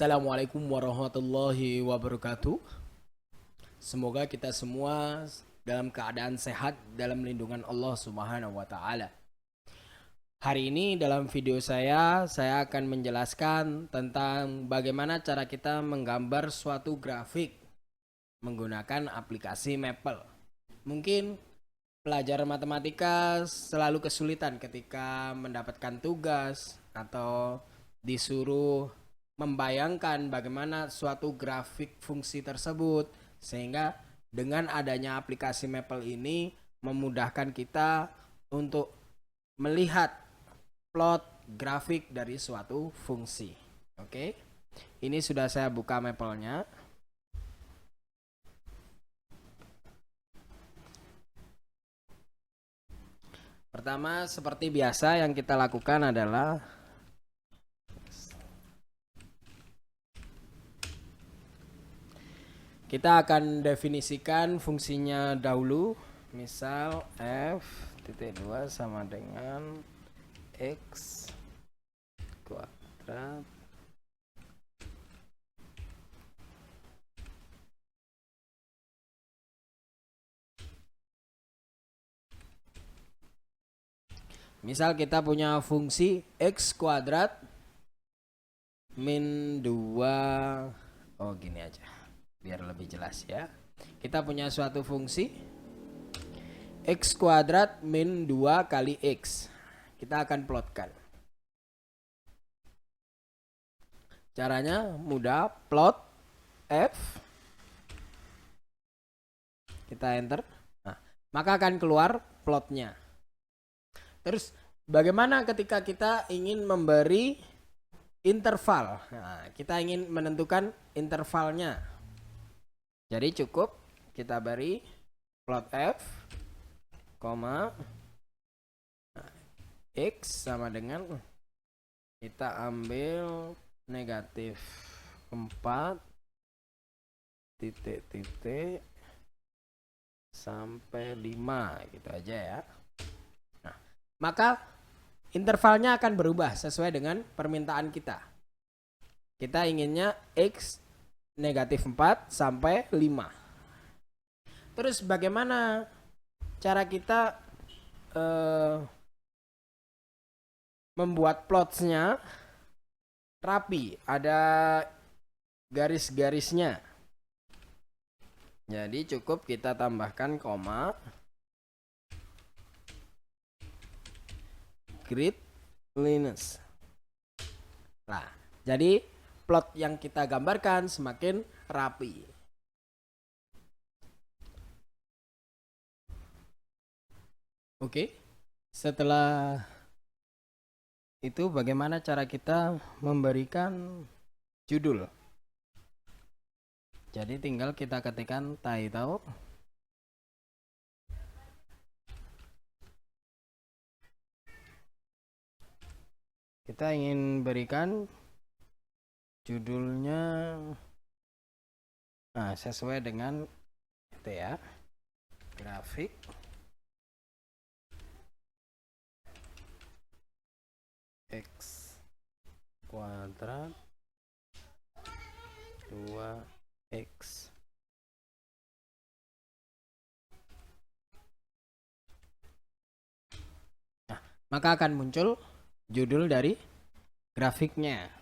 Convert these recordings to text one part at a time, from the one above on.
Assalamualaikum warahmatullahi wabarakatuh. Semoga kita semua dalam keadaan sehat dalam lindungan Allah Subhanahu wa taala. Hari ini dalam video saya akan menjelaskan tentang bagaimana cara kita menggambar suatu grafik menggunakan aplikasi Maple. Mungkin pelajar matematika selalu kesulitan ketika mendapatkan tugas atau disuruh membayangkan bagaimana suatu grafik fungsi tersebut, sehingga dengan adanya aplikasi Maple ini memudahkan kita untuk melihat plot grafik dari suatu fungsi. Oke, ini sudah saya buka Maple-nya. Pertama, seperti biasa yang kita lakukan adalah kita akan definisikan fungsinya dahulu. Misal f(2) sama dengan x kuadrat misal kita punya fungsi x kuadrat min 2. Oh, gini aja biar lebih jelas ya. Kita punya suatu fungsi x kuadrat min 2 kali x. Kita akan plotkan. Caranya mudah, plot f. Kita enter. Nah, maka akan keluar plotnya. Terus bagaimana ketika kita ingin memberi interval? Nah, kita ingin menentukan intervalnya. Jadi cukup kita beri plot f, x sama dengan kita ambil negatif 4 titik sampai 5 gitu aja ya. Nah, maka intervalnya akan berubah sesuai dengan permintaan kita. Kita inginnya x negatif 4 sampai 5. Terus bagaimana cara kita membuat plotsnya rapi, ada garis-garisnya. Jadi cukup kita tambahkan koma, grid lines. Nah, jadi plot yang kita gambarkan semakin rapi. Oke, setelah itu bagaimana cara kita memberikan judul? Jadi tinggal kita ketikkan title. Kita ingin berikan judulnya sesuai dengan itu ya, grafik x kuadrat 2x. Nah, maka akan muncul judul dari grafiknya.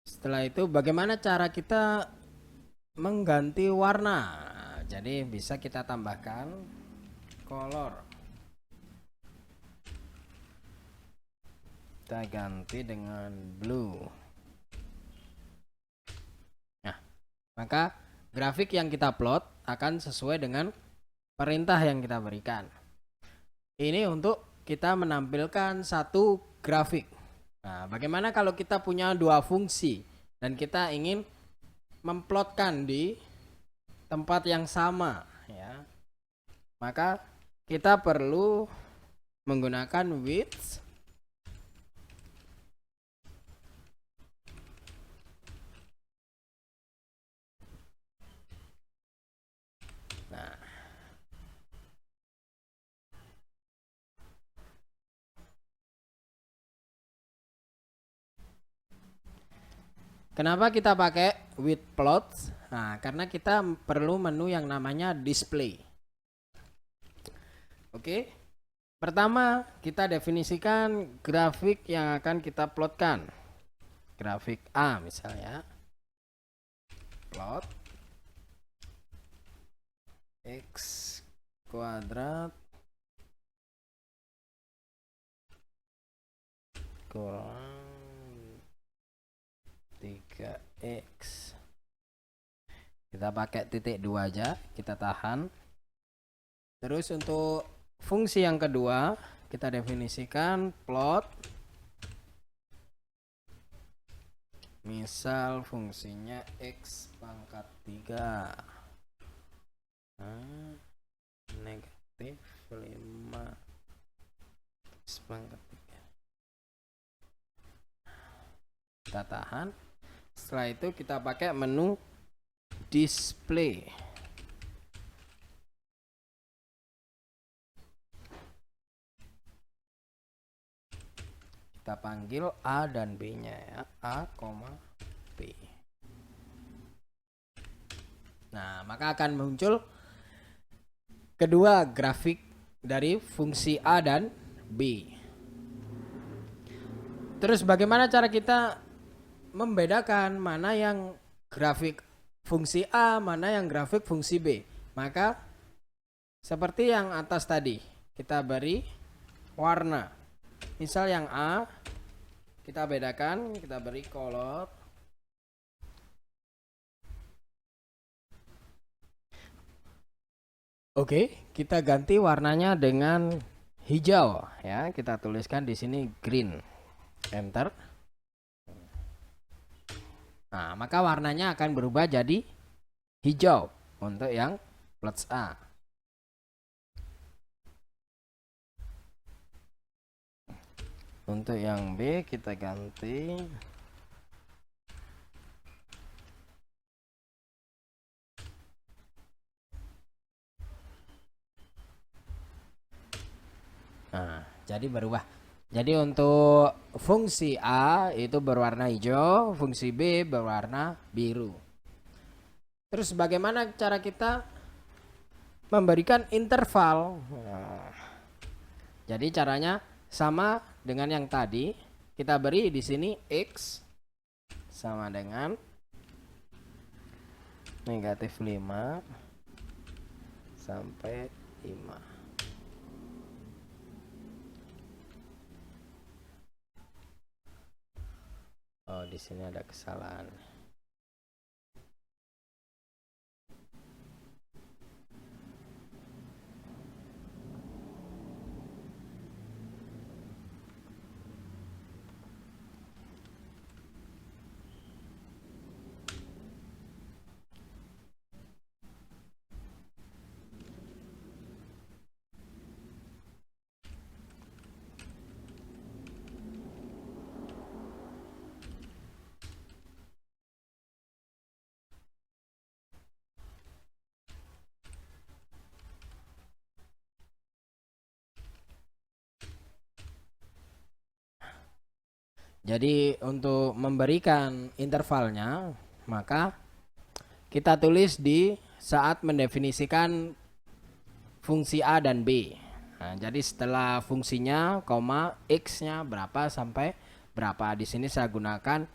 Setelah itu bagaimana cara kita mengganti warna? Jadi bisa kita tambahkan color. Kita ganti dengan blue. Nah, maka grafik yang kita plot akan sesuai dengan perintah yang kita berikan. Ini untuk kita menampilkan satu grafik. Nah, bagaimana kalau kita punya dua fungsi dan kita ingin memplotkan di tempat yang sama ya? Maka kita perlu menggunakan width Kenapa kita pakai with plots? Nah, karena kita perlu menu yang namanya display. Oke. Pertama, kita definisikan grafik yang akan kita plotkan. Grafik A misalnya. Plot X kuadrat kurang 3x. Kita pakai titik 2 aja, kita tahan. Terus untuk fungsi yang kedua, kita definisikan plot. Misal fungsinya x pangkat 3 negatif 5 x pangkat 3. Kita tahan. Setelah itu kita pakai menu display. Kita panggil A dan B nya ya, A, B. Nah, maka akan muncul kedua grafik dari fungsi A dan B. Terus bagaimana cara kita membedakan mana yang grafik fungsi A, mana yang grafik fungsi B? Maka seperti yang atas tadi, kita beri warna. Misal yang A, kita bedakan, kita beri color. Oke, kita ganti warnanya dengan hijau ya. Kita tuliskan di sini green. Enter. Nah, maka warnanya akan berubah jadi hijau untuk yang plots A. Untuk yang B kita ganti nah, jadi berubah. Jadi untuk fungsi A itu berwarna hijau, fungsi B berwarna biru. Terus bagaimana cara kita memberikan interval? Nah, jadi caranya sama dengan yang tadi. Kita beri di sini X sama dengan negatif 5 sampai 5. Oh, di sini ada kesalahan. Jadi untuk memberikan intervalnya, maka kita tulis di saat mendefinisikan fungsi A dan B. Nah, jadi setelah fungsinya, X-nya berapa sampai berapa. Di sini saya gunakan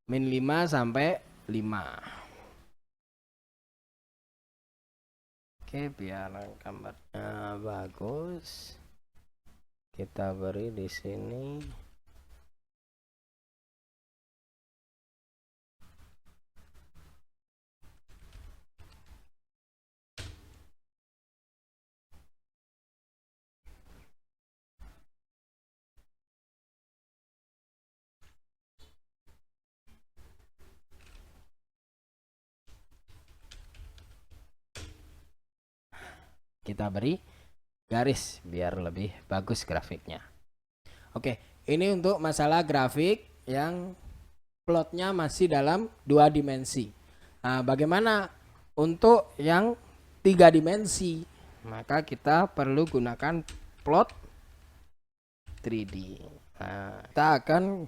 min 5 sampai 5. Oke, biar gambarnya bagus. Kita beri di sini. Kita beri garis biar lebih bagus grafiknya. Oke, ini untuk masalah grafik yang plotnya masih dalam 2 dimensi. Nah, bagaimana untuk yang 3 dimensi? Maka kita perlu gunakan plot 3D. Nah, kita akan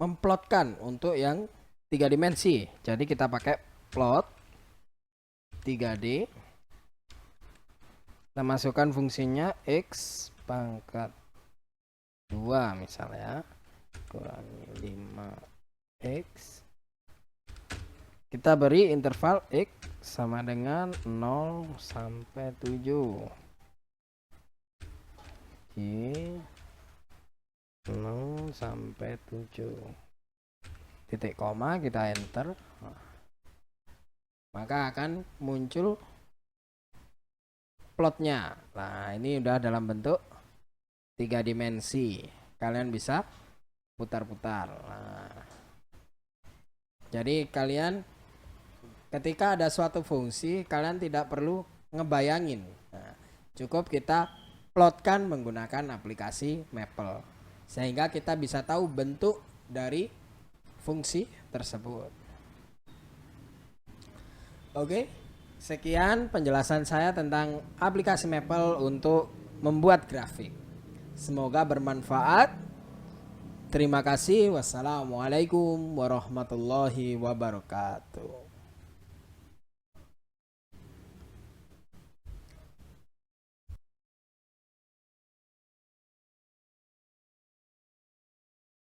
memplotkan untuk yang 3 dimensi. Jadi kita pakai plot 3D. Kita masukkan fungsinya X pangkat 2 misalnya, kurangi 5X. Kita beri interval X sama dengan 0 sampai 7. Oke. 0 sampai 7. Titik koma, kita enter. Maka akan muncul plotnya. Nah, ini udah dalam bentuk 3 dimensi. Kalian bisa putar-putar. Nah, jadi kalian ketika ada suatu fungsi, kalian tidak perlu ngebayangin. Nah, cukup kita plotkan menggunakan aplikasi Maple, sehingga kita bisa tahu bentuk dari fungsi tersebut. Oke, sekian penjelasan saya tentang aplikasi Maple untuk membuat grafik. Semoga bermanfaat. Terima kasih. Wassalamualaikum warahmatullahi wabarakatuh.